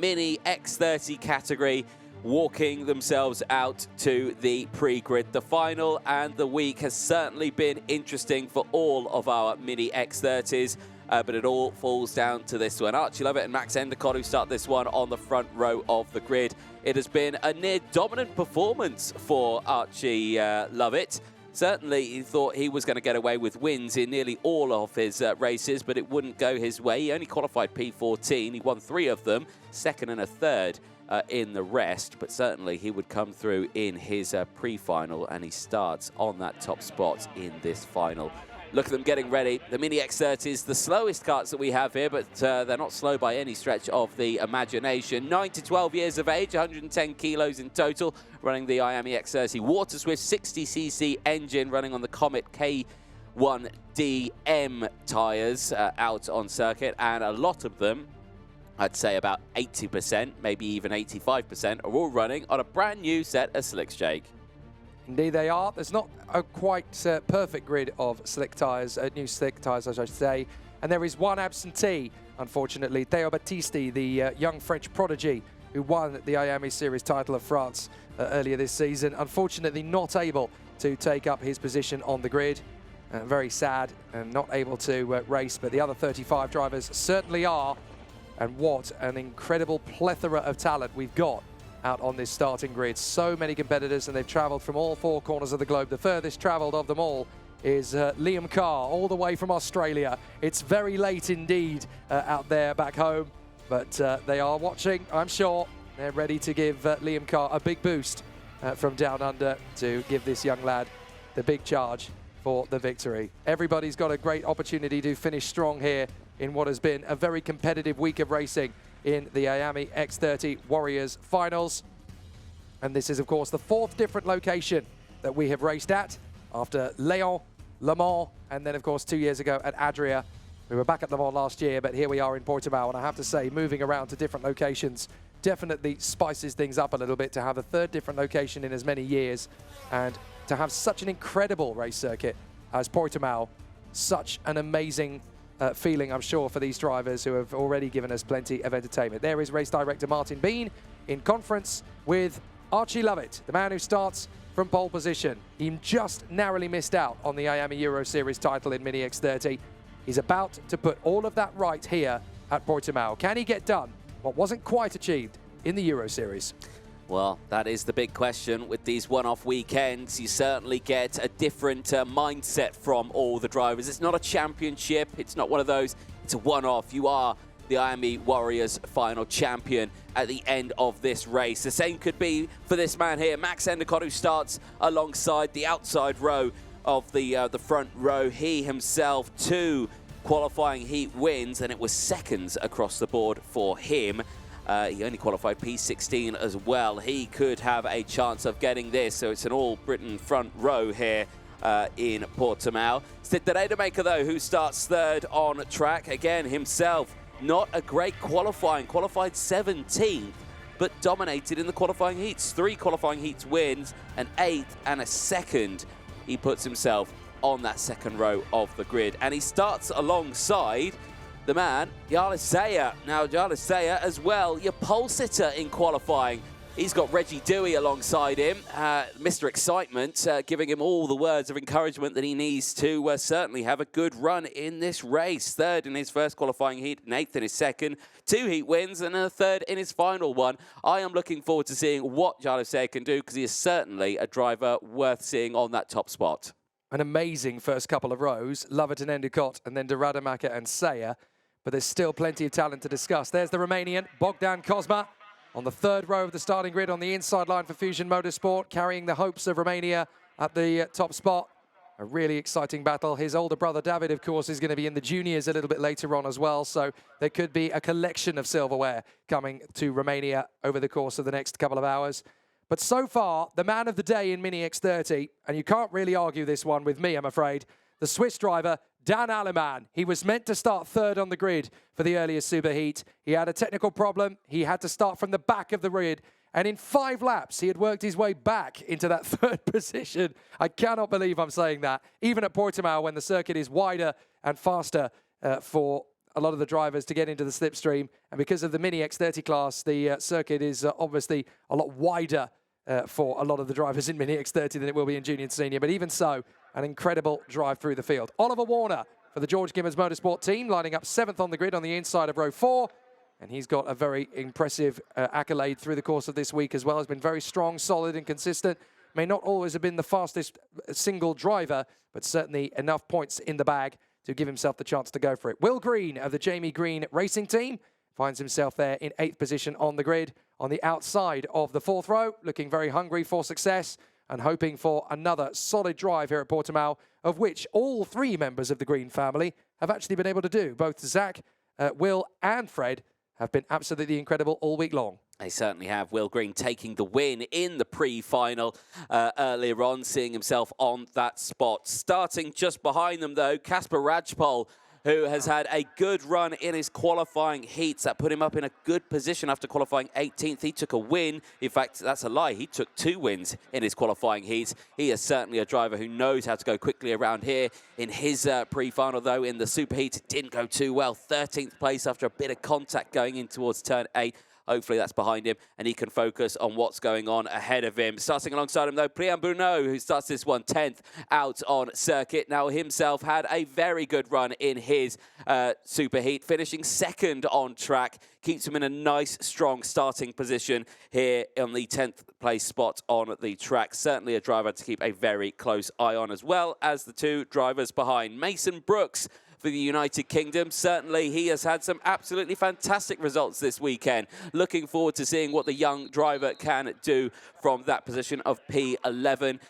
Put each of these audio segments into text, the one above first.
Mini X30 category, walking themselves out to the pre-grid. The final and the week has certainly been interesting for all of our Mini X30s, but it all falls down to this one. Archie Lovatt and Max Endacott, who start this one on the front row of the grid. It has been a near dominant performance for Archie Lovatt. Certainly, he thought he was going to get away with wins in nearly all of his races, but it wouldn't go his way. He only qualified P14. He won 3 of them, second and a third in the rest, but certainly he would come through in his pre-final, and he starts on that top spot in this final. Look at them getting ready. The Mini X30s, the slowest karts that we have here, but they're not slow by any stretch of the imagination. 9 to 12 years of age, 110 kilos in total, running the IWF X30 Water Swift 60cc engine, running on the Comet K1DM tyres out on circuit, and a lot of them, I'd say about 80%, maybe even 85%, are all running on a brand new set of slicks, Jake. Indeed they are. There's not a quite perfect grid of slick tyres, new slick tyres, as I should say. And there is one absentee, unfortunately. Theo Battisti, the young French prodigy who won the IAME Series title of France earlier this season. Unfortunately not able to take up his position on the grid. Very sad and not able to race, but the other 35 drivers certainly are. And what an incredible plethora of talent we've got out on this starting grid. So many competitors, and they've travelled from all 4 corners of the globe. The furthest travelled of them all is Liam Carr, all the way from Australia. It's very late indeed out there back home, but they are watching, I'm sure. They're ready to give Liam Carr a big boost from down under to give this young lad the big charge for the victory. Everybody's got a great opportunity to finish strong here in what has been a very competitive week of racing in the IAME X30 Warriors Finals. And this is, of course, the 4th different location that we have raced at after Lyon, Le Mans, and then, of course, 2 years ago at Adria. We were back at Le Mans last year, but here we are in Portimao, and I have to say, moving around to different locations definitely spices things up a little bit to have a 3rd different location in as many years, and to have such an incredible race circuit as Portimao. Such an amazing feeling, I'm sure, for these drivers who have already given us plenty of entertainment. There is race director Martin Bean in conference with Archie Lovatt, the man who starts from pole position. He just narrowly missed out on the IAME Euro Series title in Mini X30. He's about to put all of that right here at Portimao. Can he get done what wasn't quite achieved in the Euro Series? Well, that is the big question. With these one-off weekends, you certainly get a different mindset from all the drivers. It's not a championship. It's not one of those. It's a one-off. You are the IAME Warriors final champion at the end of this race. The same could be for this man here, Max Endacott, who starts alongside the outside row of the front row. He himself, 2 qualifying heat wins, and it was seconds across the board for him. He only qualified P16 as well. He could have a chance of getting this, so it's an all-Britain front row here in Portimao. Stig De Raedemaeker, though, who starts 3rd on track. Again, himself, not a great qualifying. Qualified 17th, but dominated in the qualifying heats. 3 qualifying heats wins, an 8th and a 2nd. He puts himself on that 2nd row of the grid, and he starts alongside the man, Jarle Seyer. Now, Jarle Seyer as well, your pole sitter in qualifying. He's got Reggie Dewey alongside him, Mr. Excitement, giving him all the words of encouragement that he needs to certainly have a good run in this race. 3rd in his first qualifying heat, and 8th in his 2nd. 2 heat wins and a 3rd in his final one. I am looking forward to seeing what Jarle Seyer can do, because he is certainly a driver worth seeing on that top spot. An amazing first couple of rows, Lovatt and Endacott, and then De Raedemaeker and Seyer. But there's still plenty of talent to discuss. There's the Romanian, Bogdan Cosma, on the 3rd row of the starting grid on the inside line for Fusion Motorsport, carrying the hopes of Romania at the top spot. A really exciting battle. His older brother, David, of course, is going to be in the juniors a little bit later on as well. So there could be a collection of silverware coming to Romania over the course of the next couple of hours. But so far, the man of the day in Mini X30, and you can't really argue this one with me, I'm afraid, the Swiss driver, Dan Allemann. He was meant to start 3rd on the grid for the earlier superheat. He had a technical problem. He had to start from the back of the grid. And in 5 laps, he had worked his way back into that 3rd position. I cannot believe I'm saying that. Even at Portimao, when the circuit is wider and faster for a lot of the drivers to get into the slipstream. And because of the Mini X30 class, the circuit is obviously a lot wider for a lot of the drivers in Mini X30 than it will be in Junior and Senior. But even so, an incredible drive through the field. Oliver Warner for the George Gimmons Motorsport team, lining up 7th on the grid on the inside of row 4. And he's got a very impressive accolade through the course of this week as well. Has been very strong, solid and consistent. May not always have been the fastest single driver, but certainly enough points in the bag to give himself the chance to go for it. Will Green of the Jamie Green Racing Team finds himself there in 8th position on the grid on the outside of the 4th row, looking very hungry for success and hoping for another solid drive here at Portimao, of which all 3 members of the Green family have actually been able to do. Both Zach, Will and Fred have been absolutely incredible all week long. They certainly have. Will Green taking the win in the pre-final earlier on, seeing himself on that spot. Starting just behind them, though, Kacpar Rajpold, who has had a good run in his qualifying heats. That put him up in a good position after qualifying 18th. He took a win. In fact, that's a lie. He took 2 wins in his qualifying heats. He is certainly a driver who knows how to go quickly around here. In his pre-final, though, in the super heat, it didn't go too well. 13th place after a bit of contact going in towards turn 8. Hopefully that's behind him and he can focus on what's going on ahead of him. Starting alongside him, though, Priam Bruno, who starts this one 10th out on circuit. Now himself had a very good run in his super heat, finishing 2nd on track. Keeps him in a nice, strong starting position here on the 10th place spot on the track. Certainly a driver to keep a very close eye on, as well as the 2 drivers behind. Mason Brooks for the United Kingdom. Certainly he has had some absolutely fantastic results this weekend. Looking forward to seeing what the young driver can do from that position of P11.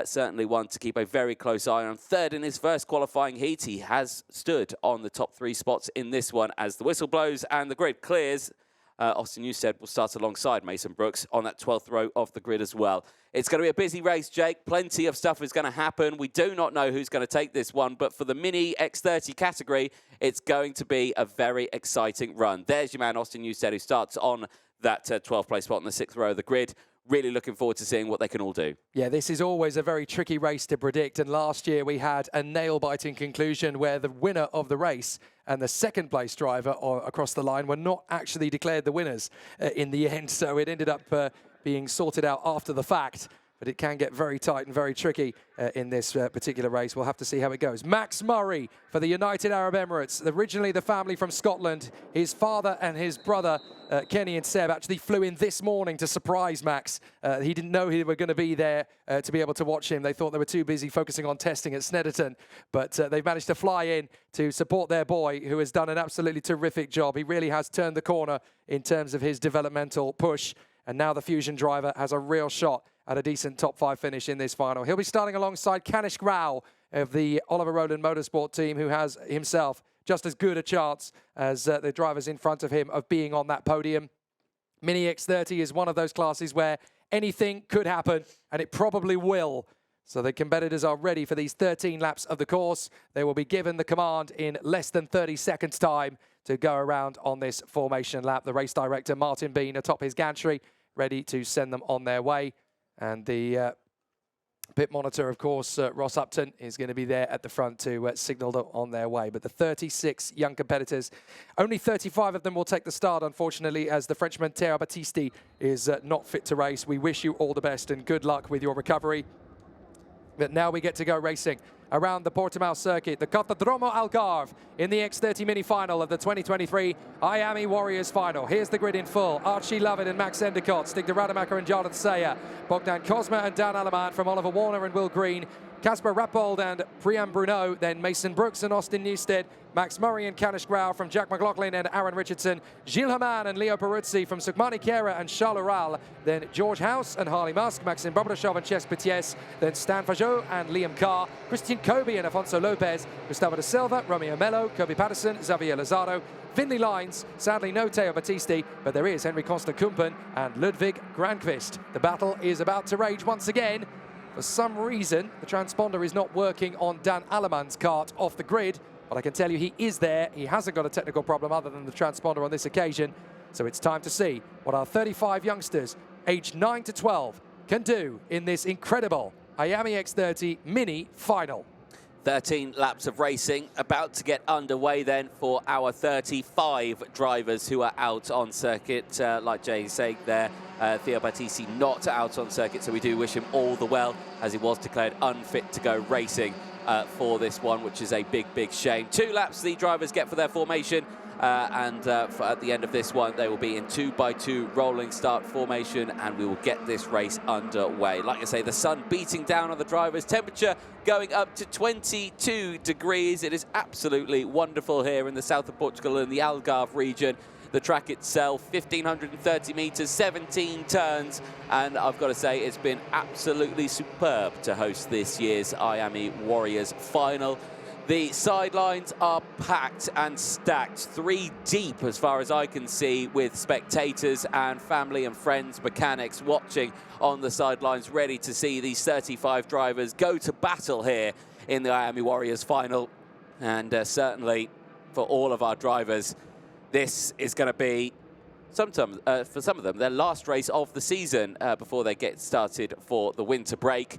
Certainly one to keep a very close eye on. 3rd in his first qualifying heat. He has stood on the top 3 spots in this one as the whistle blows and the grid clears. Austin Newstead will start alongside Mason Brooks on that 12th row of the grid as well. It's going to be a busy race, Jake. Plenty of stuff is going to happen. We do not know who's going to take this one, but for the Mini X30 category, it's going to be a very exciting run. There's your man, Austin Newstead, who starts on that 12th place spot on the 6th row of the grid. Really looking forward to seeing what they can all do. Yeah, this is always a very tricky race to predict. And last year we had a nail-biting conclusion where the winner of the race and the 2nd place driver across the line were not actually declared the winners in the end. So it ended up being sorted out after the fact. But it can get very tight and very tricky in this particular race. We'll have to see how it goes. Max Murray for the United Arab Emirates. Originally the family from Scotland. His father and his brother, Kenny and Seb, actually flew in this morning to surprise Max. He didn't know he were going to be there to be able to watch him. They thought they were too busy focusing on testing at Snetterton. But they've managed to fly in to support their boy, who has done an absolutely terrific job. He really has turned the corner in terms of his developmental push. And now the Fusion driver has a real shot at a decent top 5 finish in this final. He'll be starting alongside Kanish Grau of the Oliver Rowland Motorsport team, who has himself just as good a chance as the drivers in front of him of being on that podium. Mini X30 is one of those classes where anything could happen, and it probably will. So the competitors are ready for these 13 laps of the course. They will be given the command in less than 30 seconds time to go around on this formation lap. The race director, Martin Bean, atop his gantry, ready to send them on their way. And the pit monitor, of course, Ross Upton, is going to be there at the front to signal them on their way. But the 36 young competitors, only 35 of them will take the start, unfortunately, as the Frenchman Théo Battisti is not fit to race. We wish you all the best and good luck with your recovery. But now we get to go racing around the Portimao circuit, the Cartodromo Algarve in the X30 Mini final of the 2023 Miami Warriors final. Here's the grid in full. Archie Lovatt and Max Endacott, Stig De Raedemaeker and Jordan Sayer, Bogdan Cosma and Dan Allemann from Oliver Warner and Will Green, Kacpar Rajpold and Priam Bruno, then Mason Brooks and Austin Newstead, Max Murray and Kanish Grau from Jack McLoughlin and Aaron Richardson, Gilles Hamann and Leo Peruzzi from Sukmani Kera and Charles Ural, then George House and Harley Musk, Maxime Bobrashov and Ches Petiès, then Stan Fajot and Liam Carr, Christian Kobe and Afonso Lopez, Gustavo da Silva, Romeo Mello, Kobe Patterson, Xavier Lozado, Finley Lines, sadly no Teo Battisti, but there is Henry Constant Kumpen and Ludwig Granqvist. The battle is about to rage once again. For some reason, the transponder is not working on Dan Allemann's kart off the grid, but I can tell you he is there. He hasn't got a technical problem other than the transponder on this occasion. So it's time to see what our 35 youngsters, aged 9 to 12, can do in this incredible Miami X30 Mini final. 13 laps of racing about to get underway then for our 35 drivers who are out on circuit. Like Jay said there, Theo Battisi not out on circuit, so we do wish him all the well, as he was declared unfit to go racing for this one, which is a big shame. 2 laps the drivers get for their formation. At the end of this one, they will be in 2x2 rolling start formation, and we will get this race underway. Like I say, the sun beating down on the drivers, temperature going up to 22 degrees. It is absolutely wonderful here in the south of Portugal in the Algarve region. The track itself, 1,530 metres, 17 turns, and I've got to say it's been absolutely superb to host this year's IAME Warriors final. The sidelines are packed and stacked, 3 deep as far as I can see, with spectators and family and friends, mechanics watching on the sidelines, ready to see these 35 drivers go to battle here in the IAME Warriors final. And certainly for all of our drivers, this is going to be, for some of them, their last race of the season before they get started for the winter break.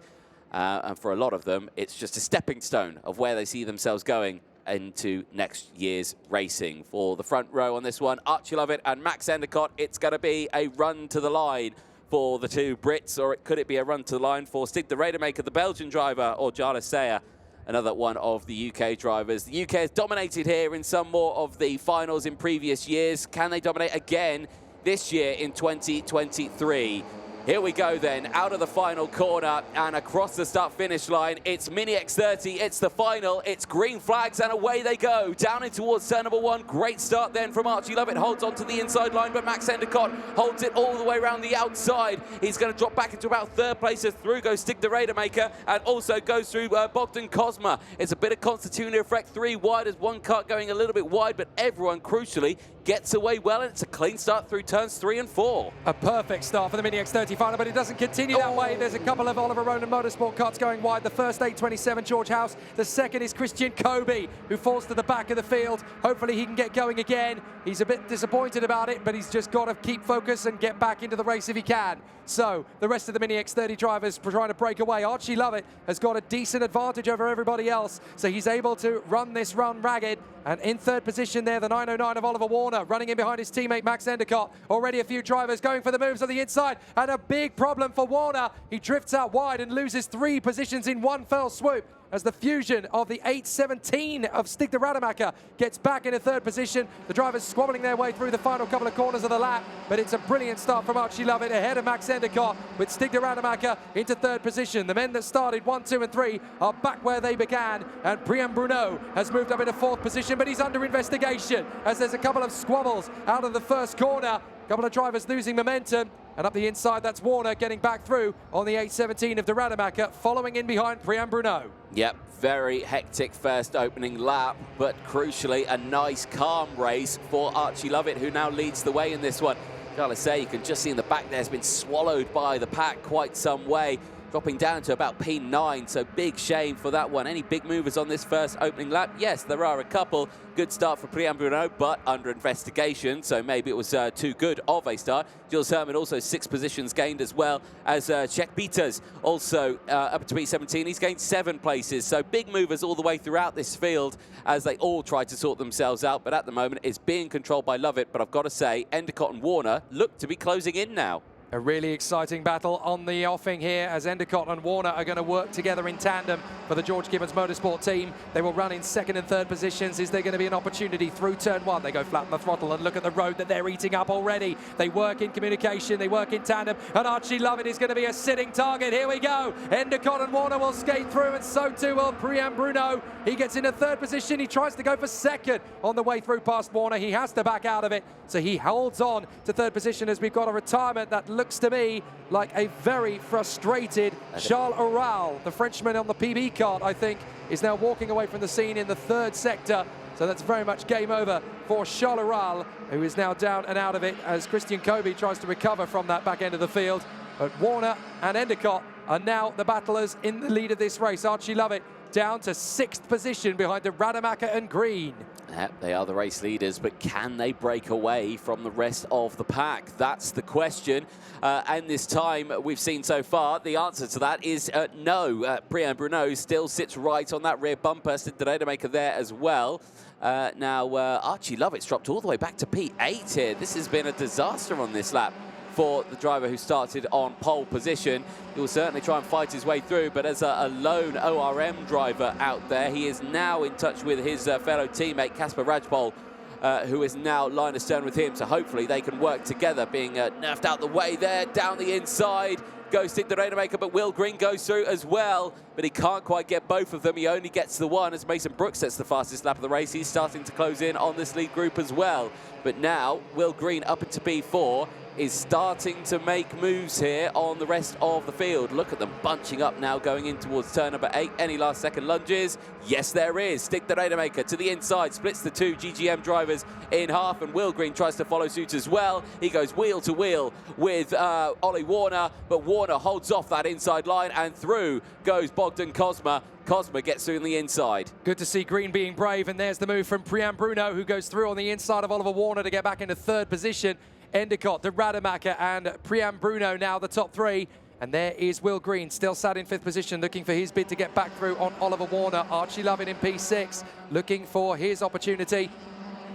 And for a lot of them, it's just a stepping stone of where they see themselves going into next year's racing. For the front row on this one, Archie Lovatt and Max Endacott, it's going to be a run to the line for the 2 Brits, or could it be a run to the line for Stig De Raedemaeker, the Belgian driver, or Jarle Seyer, another one of the UK drivers. The UK has dominated here in some more of the finals in previous years. Can they dominate again this year in 2023? Here we go then, out of the final corner and across the start-finish line. It's Mini X30, it's the final, it's green flags, and away they go. Down in towards turn number 1. Great start then from Archie Lovatt, holds on to the inside line, but Max Endacott holds it all the way around the outside. He's going to drop back into about 3rd place as through goes Stig De Raedemaeker, and also goes through Bogdan Cosma. It's a bit of concertina effect, 3 wide as 1 cut going a little bit wide, but everyone crucially gets away well, and it's a clean start through turns 3 and 4. A perfect start for the Mini X30 final, but it doesn't continue that way. There's a couple of Oliver Ronan Motorsport cuts going wide. The first 827, George House. The second is Christian Kobe, who falls to the back of the field. Hopefully he can get going again. He's a bit disappointed about it, but he's just got to keep focus and get back into the race if he can. So the rest of the Mini X30 drivers trying to break away. Archie Lovatt has got a decent advantage over everybody else, so he's able to run this run ragged. And in 3rd position there, the 909 of Oliver Warner, running in behind his teammate Max Endacott. Already a few drivers going for the moves on the inside, and a big problem for Warner. He drifts out wide and loses 3 positions in one fell swoop, as the fusion of the 817 of Stig De Raedemaeker gets back into 3rd position. The drivers squabbling their way through the final couple of corners of the lap, but it's a brilliant start from Archie Lovatt ahead of Max Endacott, with Stig De Raedemaeker into 3rd position. The men that started 1, 2 and 3 are back where they began, and Priam Bruno has moved up into 4th position, but he's under investigation as there's a couple of squabbles out of the first corner. A couple of drivers losing momentum, and up the inside, that's Warner getting back through on the 817 of De Raedemaeker, following in behind Priam Bruno. Yep, very hectic first opening lap, but crucially a nice calm race for Archie Lovatt, who now leads the way in this one. Gotta say, you can just see in the back there has been swallowed by the pack quite some way, dropping down to about P9, so big shame for that one. Any big movers on this first opening lap? Yes, there are a couple. Good start for Priam Bruno, but under investigation, so maybe it was too good of a start. Jules Herman also 6 positions gained, as well as Czech Peters also up to P17. He's gained 7 places, so big movers all the way throughout this field as they all try to sort themselves out, but at the moment it's being controlled by Lovatt. But I've got to say, Endacott and Warner look to be closing in now. A really exciting battle on the offing here, as Endacott and Warner are going to work together in tandem for the George Gibbons Motorsport team. They will run in 2nd and 3rd positions. Is there going to be an opportunity through turn 1? They go flat on the throttle, and look at the road that they're eating up already. They work in communication, they work in tandem, and Archie Lovatt is going to be a sitting target. Here we go. Endacott and Warner will skate through, and so too will Priam Bruno. He gets into 3rd position. He tries to go for 2nd on the way through past Warner. He has to back out of it, so he holds on to 3rd position as we've got a retirement that looks to me like a very frustrated Charles Oral. The Frenchman on the PB card, I think, is now walking away from the scene in the 3rd sector. So that's very much game over for Charles Oral, who is now down and out of it as Christian Kobe tries to recover from that back end of the field. But Warner and Endacott are now the battlers in the lead of this race. Archie Lovatt down to 6th position behind De Raedemaeker and Green. Yep, they are the race leaders, but can they break away from the rest of the pack? That's the question. And this time we've seen so far, the answer to that is no. Priam Bruno still sits right on that rear bumper. Stig De Raedemaeker there as well. Now, Archie Lovatt's dropped all the way back to P8 here. This has been a disaster on this lap for the driver who started on pole position. He will certainly try and fight his way through, but as a lone ORM driver out there, he is now in touch with his fellow teammate, Kacpar Rajpold, who is now line astern with him, so hopefully they can work together, being nerfed out the way there, down the inside, goes Stig De Raedemaeker, but Will Green goes through as well, but he can't quite get both of them. He only gets the one as Mason Brooks sets the fastest lap of the race. He's starting to close in on this lead group as well. But now, Will Green up into P4, is starting to make moves here on the rest of the field. Look at them bunching up now, going in towards turn number 8. Any last second lunges? Yes, there is. Stig De Raedemaeker to the inside, splits the two GGM drivers in half, and Will Green tries to follow suit as well. He goes wheel to wheel with Ollie Warner, but Warner holds off that inside line, and through goes Bogdan Cosma. Cosma gets through on the inside. Good to see Green being brave, and there's the move from Priam Bruno, who goes through on the inside of Oliver Warner to get back into 3rd position. Endacott, De Raedemaeker and Priam Bruno now the top 3. And there is Will Green, still sat in 5th position, looking for his bid to get back through on Oliver Warner. Archie Lovatt in P6, looking for his opportunity.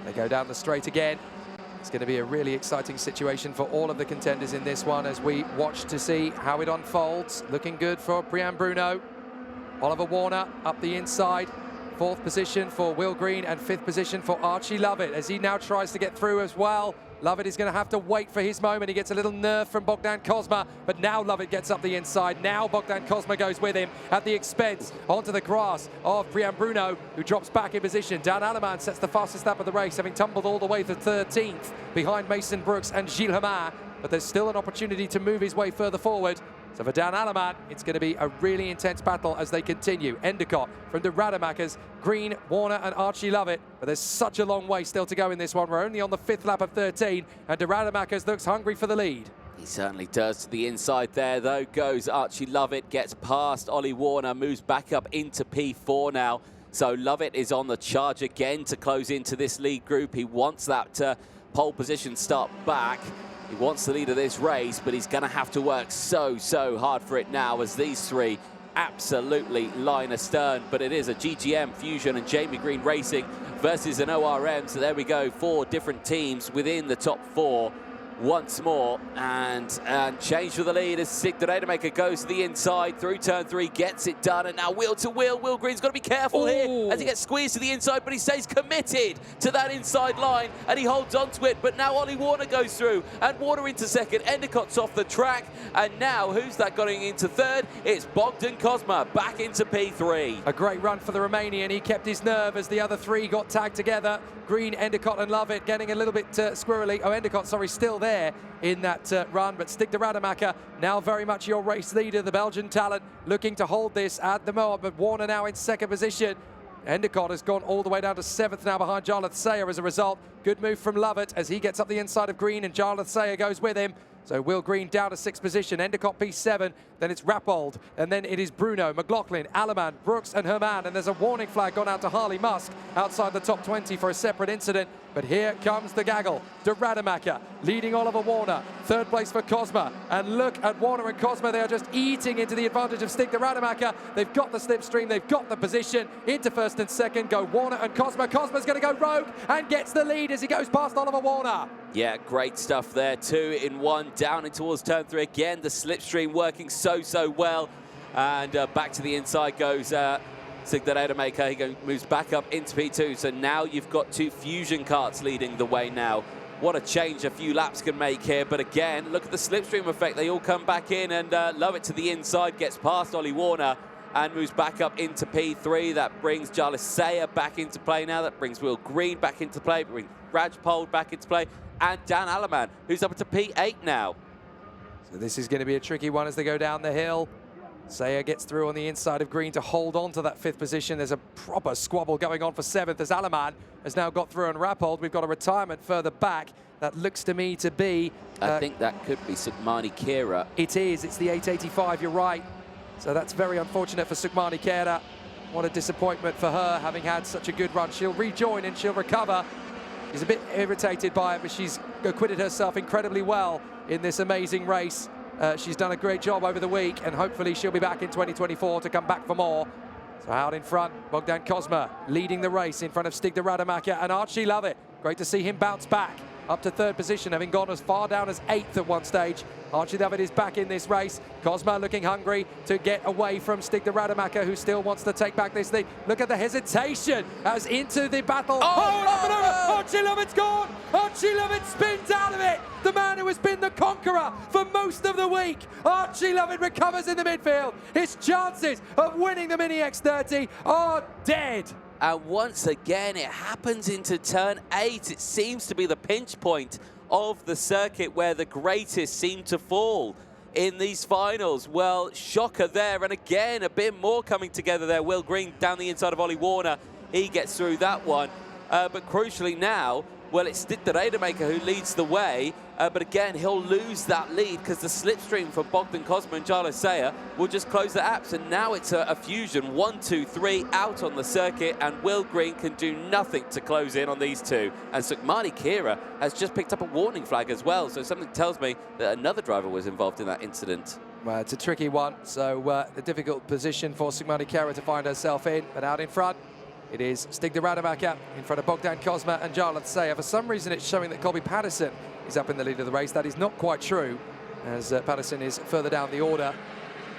They go down the straight again. It's going to be a really exciting situation for all of the contenders in this one as we watch to see how it unfolds. Looking good for Priam Bruno. Oliver Warner up the inside. 4th position for Will Green and 5th position for Archie Lovatt as he now tries to get through as well. Lovatt is going to have to wait for his moment. He gets a little nerve from Bogdan Cosma, but now Lovatt gets up the inside. Now Bogdan Cosma goes with him at the expense onto the grass of Priam Bruno, who drops back in position. Dan Allemann sets the fastest lap of the race, having tumbled all the way to 13th behind Mason Brooks and Gilles Hamar, but there's still an opportunity to move his way further forward. So for Dan Allemann, it's going to be a really intense battle as they continue. Endacott from De Raedemaekers, Green, Warner and Archie Lovatt. But there's such a long way still to go in this one. We're only on the 5th lap of 13, and De Raedemaekers looks hungry for the lead. He certainly does. To the inside there, though, goes Archie Lovatt, gets past Ollie Warner, moves back up into P4 now. So Lovatt is on the charge again to close into this lead group. He wants that pole position start back. He wants the lead of this race, but he's going to have to work so hard for it now as these three absolutely line astern. But it is a GGM, Fusion and Jamie Green Racing versus an ORM. So there we go, 4 different teams within the top 4 once more. And change for the lead as Stig De Raedemaeker goes to the inside through turn 3, gets it done. And now wheel to wheel, Will Green's got to be careful here as he gets squeezed to the inside, but he stays committed to that inside line and he holds on to it. But now Ollie Warner goes through and Warner into 2nd. Endacott's off the track. And now who's that going into 3rd? It's Bogdan Cosma back into P3. A great run for the Romanian. He kept his nerve as the other 3 got tagged together. Green, Endacott and Lovatt getting a little bit squirrely. Oh, Endacott, sorry, still there in that run, but Stig De Raedemaeker now very much your race leader, the Belgian talent, looking to hold this at the moment, but Warner now in 2nd position. Endacott has gone all the way down to 7th now behind Jarlath Sayer as a result. Good move from Lovatt as he gets up the inside of Green and Jarlath Sayer goes with him. So Will Green down to 6th position, Endacott P7, then it's Rajpold, and then it is Bruno, McLoughlin, Allemann, Brooks and Herman, and there's a warning flag gone out to Harley Musk outside the top 20 for a separate incident. But here comes the gaggle. De Raedemaeker leading Oliver Warner, 3rd place for Cosma, and look at Warner and Cosma, they are just eating into the advantage of Stig De Raedemaeker. They've got the slipstream, they've got the position, into 1st and 2nd go Warner and Cosma. Cosma's going to go rogue and gets the lead as he goes past Oliver Warner. Yeah, great stuff there, 2 in 1, down in towards turn 3 again. The slipstream working so well. And back to the inside goes Stig De Raedemaeker. He moves back up into P2. So now you've got 2 Fusion carts leading the way now. What a change a few laps can make here. But again, look at the slipstream effect. They all come back in and Lovatt to the inside, gets past Ollie Warner and moves back up into P3. That brings Jarlath Sayer back into play now. That brings Will Green back into play, brings Rajpold back into play, and Dan Allemann, who's up into P8 now. So this is going to be a tricky one as they go down the hill. Sayer gets through on the inside of Green to hold on to that 5th position. There's a proper squabble going on for 7th as Allemann has now got through on Rajpold. We've got a retirement further back. That looks to me to be... I think that could be Cosma-Cristofor. It is. It's the 885, you're right. So that's very unfortunate for Cosma-Cristofor. What a disappointment for her, having had such a good run. She'll rejoin and she'll recover. She's a bit irritated by it, but she's acquitted herself incredibly well in this amazing race. She's done a great job over the week, and hopefully she'll be back in 2024 to come back for more. So out in front, Bogdan Cosma leading the race in front of Stig De Raedemaeker and Archie Lovatt. Great to see him bounce back up to third position, having gone as far down as 8th at one stage. Archie Lovatt is back in this race. Cosma looking hungry to get away from Stig De Raedemaeker, who still wants to take back this lead. Look at the hesitation as into the battle. Archie Lovatt's gone! Archie Lovatt spins out of it! The man who has been the conqueror for most of the week. Archie Lovatt recovers in the midfield. His chances of winning the Mini X30 are dead. And once again, it happens into turn 8. It seems to be the pinch point of the circuit where the greatest seem to fall in these finals. Well, shocker there. And again, a bit more coming together there. Will Green down the inside of Ollie Warner. He gets through that one. But crucially now, well, it's Stig De Raedemaeker who leads the way. But again, he'll lose that lead because the slipstream from Bogdan Cosma and Jarlath Sayre will just close the apps. And now it's a fusion, 1, 2, 3 out on the circuit, and Will Green can do nothing to close in on these two. And Cosma-Cristofor has just picked up a warning flag as well. So something tells me that another driver was involved in that incident. Well, it's a tricky one. So a difficult position for Cosma-Cristofor to find herself in. But out in front, it is Stig De Raedemaeker in front of Bogdan Cosma and Jarlath Sayre. For some reason, it's showing that Colby Patterson is up in the lead of the race. That is not quite true, as Patterson is further down the order.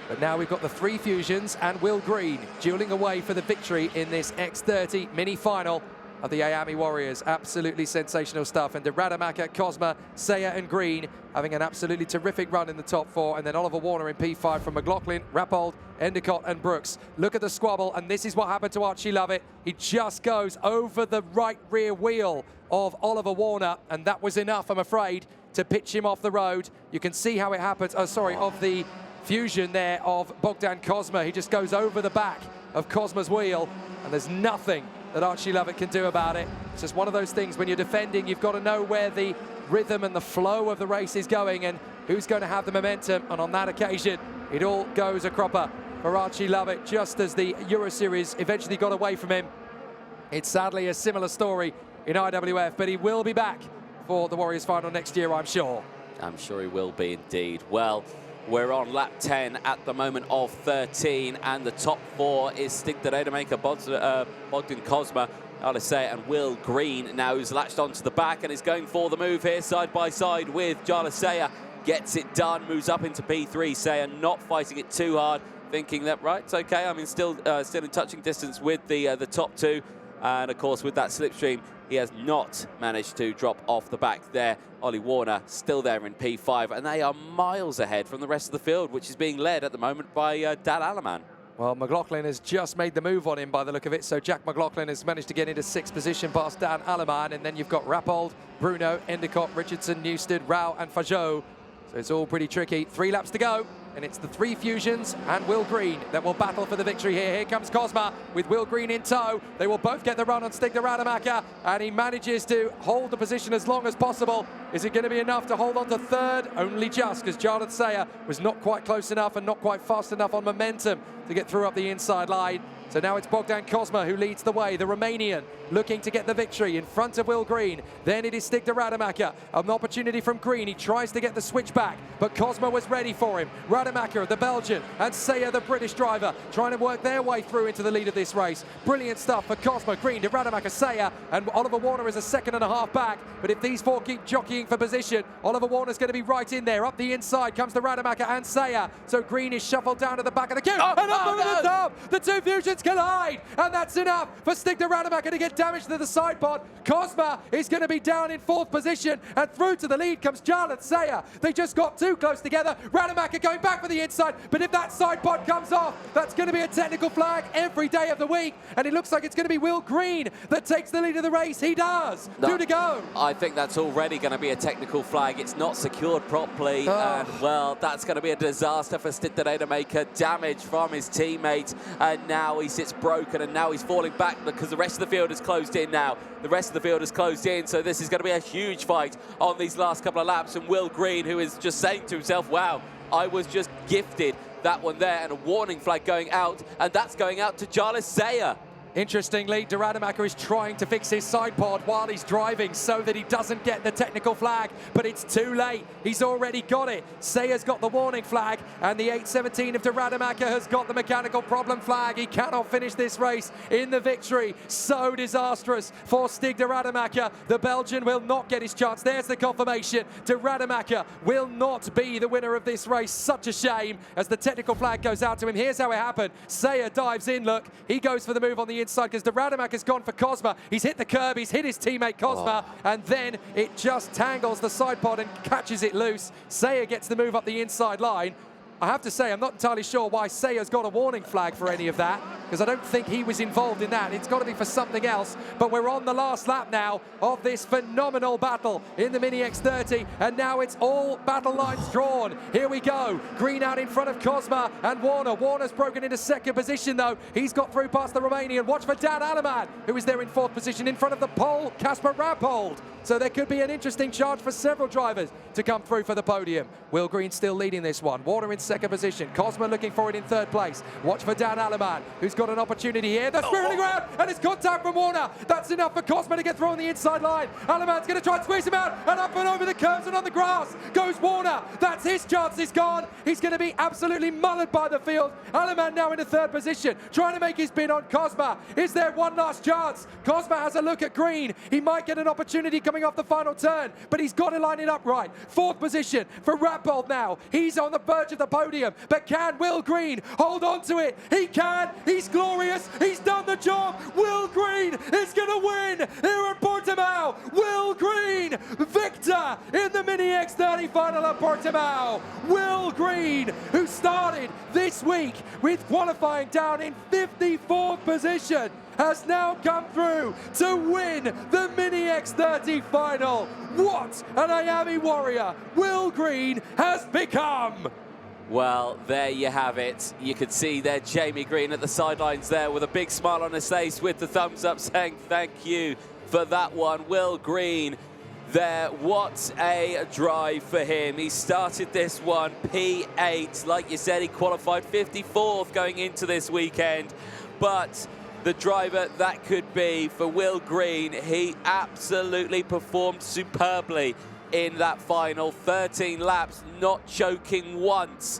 But now we've got the 3 fusions and Will Green dueling away for the victory in this X30 mini final of the Miami Warriors. Absolutely sensational stuff. And De Raedemaeker, Cosma, Sayre and Green having an absolutely terrific run in the top 4. And then Oliver Warner in P5 from McLoughlin, Rajpold, Endacott and Brooks. Look at the squabble, and this is what happened to Archie Lovatt. He just goes over the right rear wheel of Oliver Warner, and that was enough, I'm afraid, to pitch him off the road. You can see how it happens, of the fusion there of Bogdan Cosma. He just goes over the back of Cosma's wheel, and there's nothing that Archie Lovatt can do about it. It's just one of those things, when you're defending, you've got to know where the rhythm and the flow of the race is going and who's going to have the momentum, and on that occasion, it all goes a cropper for Archie Lovatt, just as the Euro Series eventually got away from him. It's sadly a similar story in IWF, but he will be back for the Warriors final next year, I'm sure. I'm sure he will be indeed. Well, we're on lap 10 at the moment of 13, and the top 4 is Stig De Raedemaeker, Bogdan Cosma, Jarlath Sayre and Will Green now, who's latched onto the back and is going for the move here side by side with Jarlath Sayre. Gets it done, moves up into P3. Sayre not fighting it too hard, thinking that, right, it's okay, I mean, still in touching distance with the top 2. And of course, with that slipstream, he has not managed to drop off the back there. Ollie Warner still there in P5, and they are miles ahead from the rest of the field, which is being led at the moment by Dan Allemann. Well, McLoughlin has just made the move on him by the look of it, so Jack McLoughlin has managed to get into 6th position past Dan Allemann, and then you've got Rajpold, Bruno, Endacott, Richardson, Newstead, Rao and Fajot. So it's all pretty tricky. 3 laps to go. And it's the 3 fusions and Will Green that will battle for the victory here. Here comes Cosma with Will Green in tow. They will both get the run on Stig De Raedemaeker, and he manages to hold the position as long as possible. Is it going to be enough to hold on to 3rd? Only just, because Jarlath Sayre was not quite close enough and not quite fast enough on momentum to get through up the inside line. So now it's Bogdan Cosma who leads the way, the Romanian, looking to get the victory in front of Will Green. Then it is Stig De Raedemaeker. An opportunity from Green. He tries to get the switch back, but Cosma was ready for him. Raedemaeker, the Belgian, and Sayre, the British driver, trying to work their way through into the lead of this race. Brilliant stuff for Cosma, Green, De Raedemaeker, Sayre, and Oliver Warner is a 2.5 back. But if these 4 keep jockeying for position, Oliver Warner's going to be right in there. Up the inside comes the Raedemaeker and Sayre. So Green is shuffled down to the back of the queue. And up over the top! The 2 fusions collide, and that's enough for Stig De Raedemaeker to get damage to the side pod. Cosma is going to be down in 4th position, and through to the lead comes Jarlath Sayre. They just got too close together. Raedemaeker going back for the inside, but if that side pod comes off, that's going to be a technical flag every day of the week, and it looks like it's going to be Will Green that takes the lead of the race. He does. 2 to go. I think that's already going to be a technical flag. It's not secured properly, and well, that's going to be a disaster for Stig De Raedemaeker. Damage from his teammate, and now he sits broken, and now he's falling back because the rest of the field is closed in now. The rest of the field is closed in, so this is going to be a huge fight on these last couple of laps, and Will Green, who is just saying to himself, wow, I was just gifted that one there, and a warning flag going out, and that's going out to Jarlis Sayer. Interestingly, De Raedemaeker is trying to fix his side pod while he's driving so that he doesn't get the technical flag, but it's too late. He's already got it. Sayer's got the warning flag, and the 817 of De Raedemaeker has got the mechanical problem flag. He cannot finish this race in the victory. So disastrous for Stig De Raedemaeker. The Belgian will not get his chance. There's the confirmation. De Raedemaeker will not be the winner of this race. Such a shame as the technical flag goes out to him. Here's how it happened. Sayer dives in, look. He goes for the move on the inside because De Raedemaeker's gone for Cosma. He's hit the curb, he's hit his teammate Cosma, and then it just tangles the side pod and catches it loose. Sayer gets the move up the inside line. I have to say, I'm not entirely sure why Sayer's got a warning flag for any of that, because I don't think he was involved in that. It's got to be for something else, but we're on the last lap now of this phenomenal battle in the Mini X30, and now it's all battle lines drawn. Here we go. Green out in front of Cosma and Warner. Warner's broken into second position, though. He's got through past the Romanian. Watch for Dan Allemann, who is there in fourth position in front of the pole, Kacpar Rajpold. So there could be an interesting charge for several drivers to come through for the podium. Will Green still leading this one. Warner in second position. Cosma looking for it in third place. Watch for Dan Allemann, who's got an opportunity here. That's spiraling around, and it's contact from Warner. That's enough for Cosma to get through on the inside line. Allemann's going to try and squeeze him out, and up and over the curves and on the grass goes Warner. That's his chance. He's gone. He's going to be absolutely mullered by the field. Allemann now in the third position, trying to make his bid on Cosma. Is there one last chance? Cosma has a look at Green. He might get an opportunity coming off the final turn, but he's got to line it up right. Fourth position for Rajpold now. He's on the verge of the podium, but can Will Green hold on to it? He can. He's glorious. He's done the job. Will Green is going to win here at Portimao. Will Green, victor in the Mini X30 final at Portimao. Will Green, who started this week with qualifying down in 54th position, has now come through to win the Mini X30 final. What an IAME warrior Will Green has become. Well, there you have it. You could see there Jamie Green at the sidelines there with a big smile on his face with the thumbs up saying thank you for that one. Will Green there, what a drive for him. He started this one P8. Like you said, he qualified 54th going into this weekend. But the driver that could be for Will Green, he absolutely performed superbly in that final 13 laps, not choking once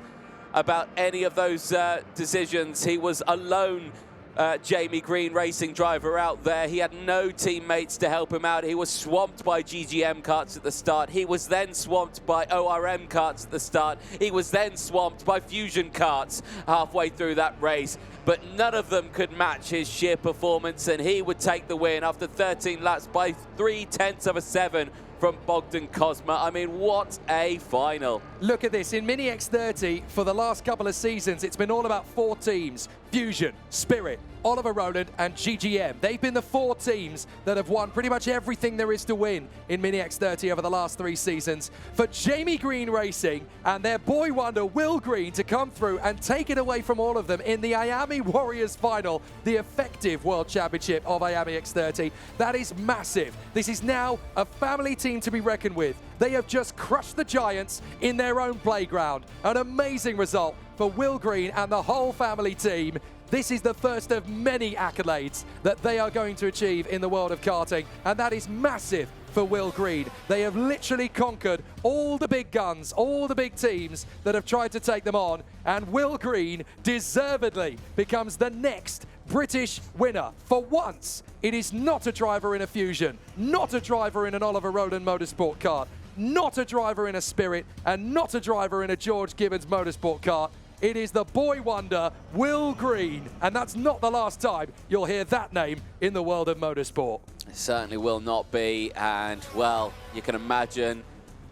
about any of those decisions. He was alone, Jamie Green, racing driver out there. He had no teammates to help him out. He was swamped by GGM karts at the start. He was then swamped by ORM karts at the start. He was then swamped by Fusion karts halfway through that race. But none of them could match his sheer performance, and he would take the win after 13 laps by 0.3 of a second from Bogdan Cosma. I mean, what a final. Look at this. In Mini X30, for the last couple of seasons, it's been all about four teams. Fusion, Spirit, Oliver Rowland, and GGM. They've been the four teams that have won pretty much everything there is to win in Mini X30 over the last 3 seasons. For Jamie Green Racing and their boy wonder, Will Green, to come through and take it away from all of them in the IAME Warriors final, the effective World Championship of IAME X30, that is massive. This is now a family team to be reckoned with. They have just crushed the Giants in their own playground. An amazing result for Will Green and the whole family team. This is the first of many accolades that they are going to achieve in the world of karting, and that is massive for Will Green. They have literally conquered all the big guns, all the big teams that have tried to take them on, and Will Green deservedly becomes the next British winner. For once, it is not a driver in a Fusion, not a driver in an Oliver Rowland Motorsport kart, not a driver in a Spirit, and not a driver in a George Gibbons Motorsport kart. It is the boy wonder, Will Green, and that's not the last time you'll hear that name in the world of motorsport. It certainly will not be, and, well, you can imagine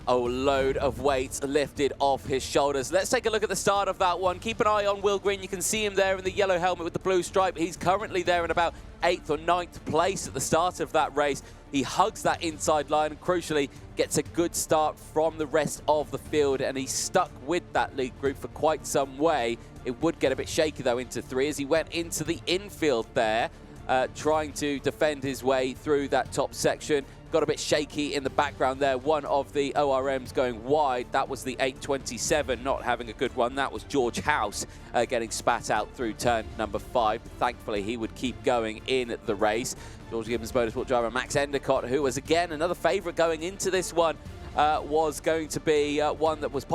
a load of weight lifted off his shoulders. Let's take a look at the start of that one. Keep an eye on Will Green. You can see him there in the yellow helmet with the blue stripe. He's currently there in about 8th or 9th place at the start of that race. He hugs that inside line and, crucially, gets a good start from the rest of the field, and he's stuck with that lead group for quite some way. It would get a bit shaky, though, into 3 as he went into the infield there, trying to defend his way through that top section. got a bit shaky in the background there. One of the ORMs going wide. That was the 827 not having a good one. That was George House getting spat out through turn number 5. Thankfully, he would keep going in the race. George Gibbons Motorsport driver Max Endacott, who was again another favourite going into this one, was going to be one that was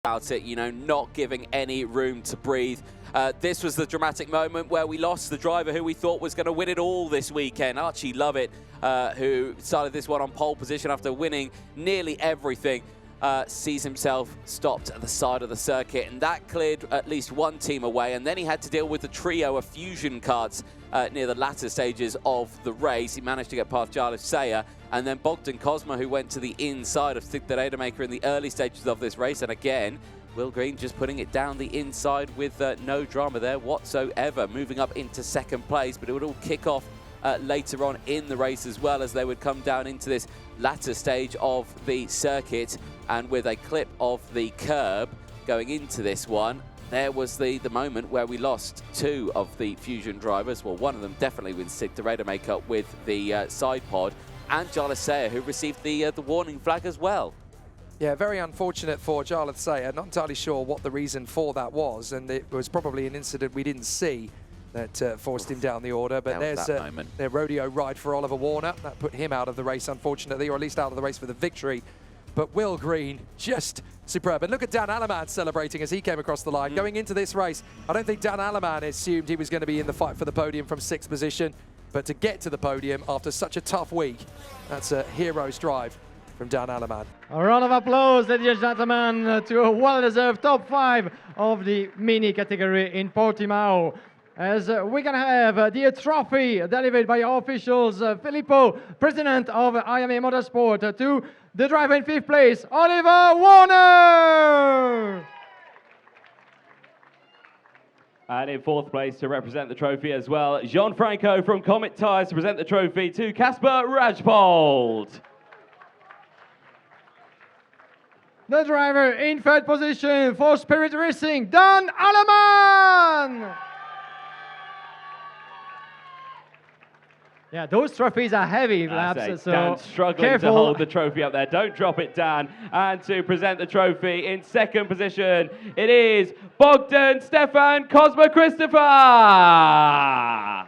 about it, you know, not giving any room to breathe. This was the dramatic moment where we lost the driver who we thought was going to win it all this weekend, Archie Lovatt, who started this one on pole position after winning nearly everything. Sees himself stopped at the side of the circuit, and that cleared at least one team away, and then he had to deal with the trio of fusion carts near the latter stages of the race. He managed to get past Jarlath Sayer, and then Bogdan Cosma, who went to the inside of Stig De Raedemaeker in the early stages of this race, and again Will Green just putting it down the inside with no drama there whatsoever, moving up into second place, but it would all kick off later on in the race as well, as they would come down into this latter stage of the circuit, and with a clip of the curb going into this one, there was the moment where we lost two of the Fusion drivers. Well, one of them definitely with Stig De Raedemaeker with the side pod, and Jarlath Sayer, who received the warning flag as well. Yeah, very unfortunate for Jarlath Sayer. Not entirely sure what the reason for that was, and it was probably an incident we didn't see that forced him down the order. But there's their rodeo ride for Oliver Warner. That put him out of the race, unfortunately, or at least out of the race for the victory. But Will Green, just superb. And look at Dan Allemann celebrating as he came across the line. Going into this race, I don't think Dan Allemann assumed he was going to be in the fight for the podium from 6th position. But to get to the podium after such a tough week, that's a hero's drive from Dan Allemann. A round of applause, ladies and gentlemen, to a well-deserved top 5 of the Mini category in Portimao. As we can have the trophy delivered by our officials, Filippo, president of IMA Motorsport, to the driver in 5th place, Oliver Warner! And in 4th place to represent the trophy as well, Gianfranco from Comet Tyres to present the trophy to Kacpar Rajpold. The driver in 3rd position for Spirit Racing, Dan Allemann! Yeah, those trophies are heavy, laps, so Dan struggling careful. to hold the trophy up there. Don't drop it, Dan. And to present the trophy in 2nd position, it is Bogdan Stefan Cosma-Cristofor.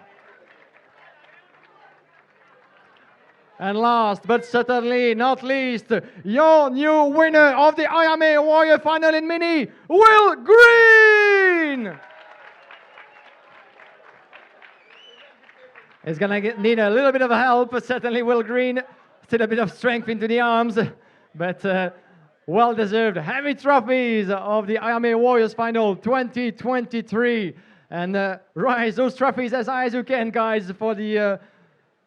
And last, but certainly not least, your new winner of the IMA Warrior Final in Mini, Will Green! He's going to need a little bit of help. Certainly Will Green still a bit of strength into the arms, but well-deserved heavy trophies of the IMA Warriors Final 2023. And rise those trophies as high as you can, guys, for the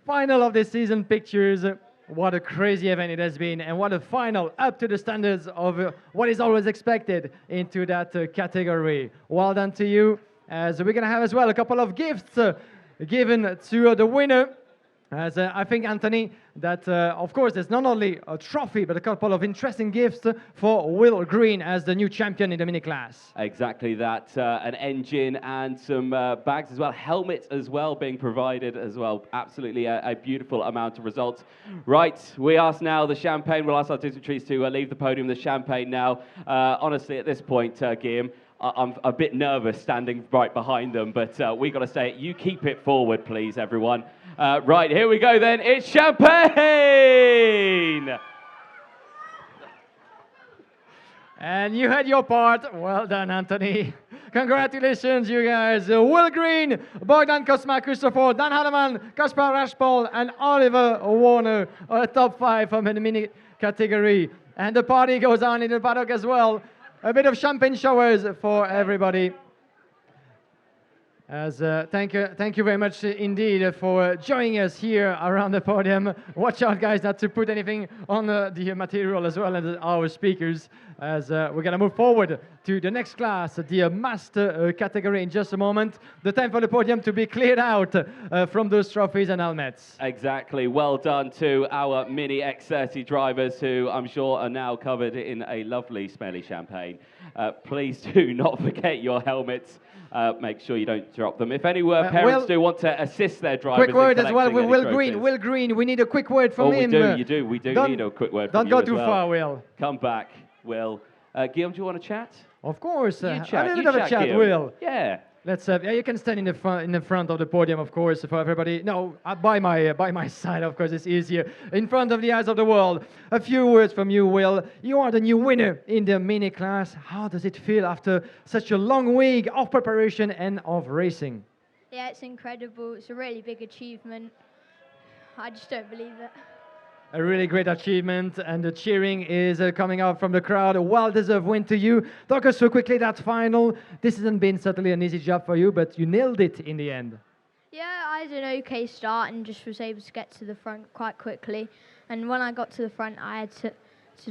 final of the season pictures. What a crazy event it has been, and what a final up to the standards of what is always expected into that category. Well done to you, as we're going to have as well a couple of gifts given to the winner. As I think, Anthony, that of course there's not only a trophy, but a couple of interesting gifts for Will Green as the new champion in the mini class. Exactly that, an engine and some bags as well, helmets as well being provided as well. Absolutely a beautiful amount of results. Right, we ask now the champagne, we'll ask our dignitaries to leave the podium, the champagne now. Honestly, at this point, Guillaume, I'm a bit nervous standing right behind them, but we got to say it. You keep it forward, please, everyone. Right, here we go then. It's champagne! And you had your part. Well done, Anthony. Congratulations, you guys. Will Green, Bogdan Cosma-Cristofor, Dan Allemann, Kacpar Rajpold, and Oliver Warner are top 5 from the mini category. And the party goes on in the paddock as well. A bit of champagne showers for everybody. As thank you very much indeed for joining us here around the podium. Watch out, guys, not to put anything on the material as well as our speakers, as we're going to move forward to the next class, the master category, in just a moment. The time for the podium to be cleared out from those trophies and helmets. Exactly. Well done to our Mini X30 drivers, who I'm sure are now covered in a lovely smelly champagne. Please do not forget your helmets. Make sure you don't drop them. If any parents do want to assist their drivers, quick word as well with Will Green. Will Green, we need a quick word from him. We do need a quick word from you. Don't go too far, Will. Come back, Will. Guillaume, do you want to chat? Of course. You a little bit of a chat, Guillaume. Will. Yeah. Let's. Yeah, you can stand in the front of the podium, of course, for everybody. No, by my side, of course, it's easier. In front of the eyes of the world. A few words from you, Will. You are the new winner in the mini class. How does it feel after such a long week of preparation and of racing? Yeah, it's incredible. It's a really big achievement. I just don't believe it. A really great achievement, and the cheering is coming out from the crowd. A well-deserved win to you. Talk us through quickly that final. This hasn't been certainly an easy job for you, but you nailed it in the end. Yeah, I had an okay start and just was able to get to the front quite quickly. And when I got to the front, I had to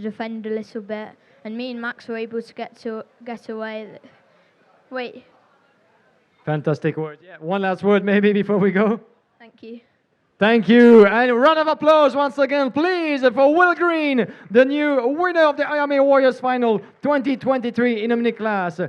defend a little bit. And me and Max were able to get away. Wait. Fantastic word. Yeah, one last word maybe before we go. Thank you. Thank you, and a round of applause once again, please, for Will Green, the new winner of the IMA Warriors Final 2023 in the mini class.